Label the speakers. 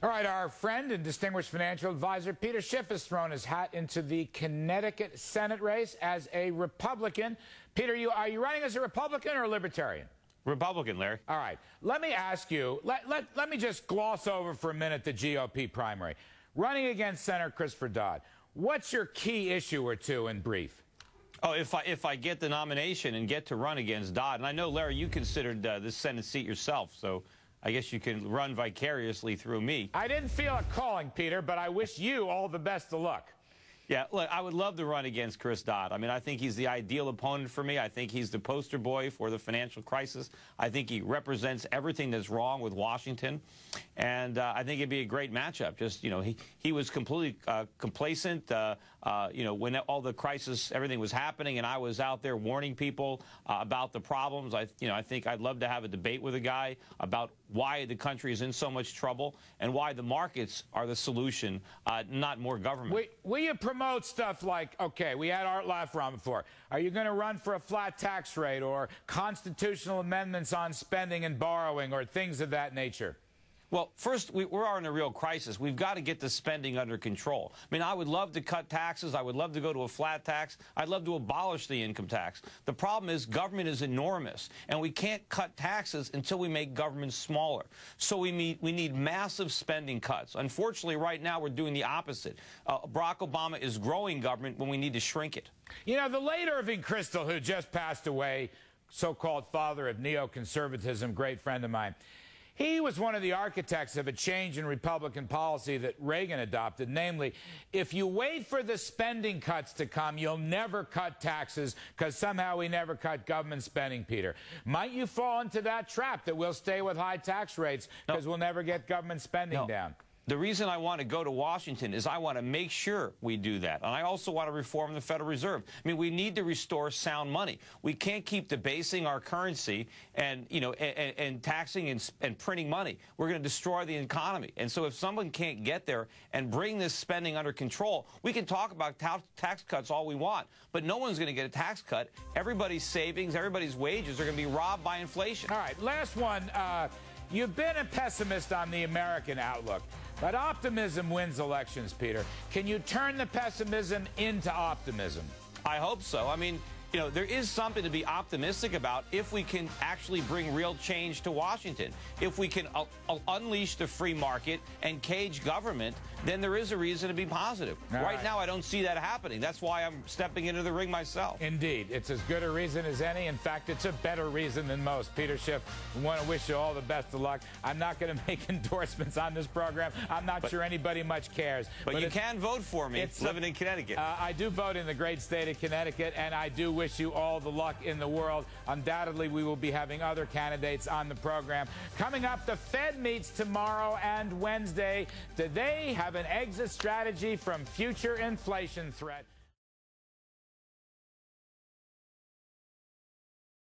Speaker 1: All right, our friend and distinguished financial advisor Peter Schiff has thrown his hat into the Connecticut Senate race as a Republican. Peter, are you running as a Republican or a Libertarian?
Speaker 2: Republican, Larry.
Speaker 1: All right. Let me ask you, let me just gloss over for a minute the GOP primary. Running against Senator Christopher Dodd, what's your key issue or two in brief?
Speaker 2: Oh, if I get the nomination and get to run against Dodd, and I know, Larry, you considered this Senate seat yourself, so I guess you can run vicariously through me.
Speaker 1: I didn't feel a calling, Peter, but I wish you all the best of luck.
Speaker 2: Yeah, look, I would love to run against Chris Dodd. I mean, I think he's the ideal opponent for me. I think he's the poster boy for the financial crisis. I think he represents everything that's wrong with Washington. And I think it'd be a great matchup. Just, you know, he was completely complacent, you know, when all the crisis, everything was happening, and I was out there warning people about the problems. I think I'd love to have a debate with a guy about why the country is in so much trouble and why the markets are the solution, not more government.
Speaker 1: Will you promote stuff like, okay, we had Art Lafron before. Are you going to run for a flat tax rate or constitutional amendments on spending and borrowing or things of that nature?
Speaker 2: Well, first, we are in a real crisis. We've got to get the spending under control. I mean, I would love to cut taxes. I would love to go to a flat tax. I'd love to abolish the income tax. The problem is government is enormous, and we can't cut taxes until we make government smaller. So we need massive spending cuts. Unfortunately, right now, we're doing the opposite. Barack Obama is growing government when we need to shrink it.
Speaker 1: You know, the late Irving Kristol, who just passed away, so-called father of neoconservatism, great friend of mine, he was one of the architects of a change in Republican policy that Reagan adopted, namely, if you wait for the spending cuts to come, you'll never cut taxes because somehow we never cut government spending, Peter. Might you fall into that trap that we'll stay with high tax rates because we'll never get government spending down?
Speaker 2: The reason I want to go to Washington is I want to make sure we do that. And I also want to reform the Federal Reserve. I mean, we need to restore sound money. We can't keep debasing our currency and, you know, and taxing and printing money. We're going to destroy the economy. And so if someone can't get there and bring this spending under control, we can talk about tax cuts all we want, but no one's going to get a tax cut. Everybody's savings, everybody's wages are going to be robbed by inflation.
Speaker 1: All right, last one. You've been a pessimist on the American outlook, but optimism wins elections, Peter. Can you turn the pessimism into optimism?
Speaker 2: I hope so. I mean, you know, there is something to be optimistic about if we can actually bring real change to Washington. If we can unleash the free market and cage government, then there is a reason to be positive. Right now, I don't see that happening. That's why I'm stepping into the ring myself.
Speaker 1: Indeed. It's as good a reason as any. In fact, it's a better reason than most. Peter Schiff, we want to wish you all the best of luck. I'm not going to make endorsements on this program. I'm not sure anybody much cares.
Speaker 2: But you can vote for me living in Connecticut.
Speaker 1: I do vote in the great state of Connecticut, and I do wish you all the luck in the world. Undoubtedly, we will be having other candidates on the program. Coming up, the Fed meets tomorrow and Wednesday. Do they have an exit strategy from future inflation threat?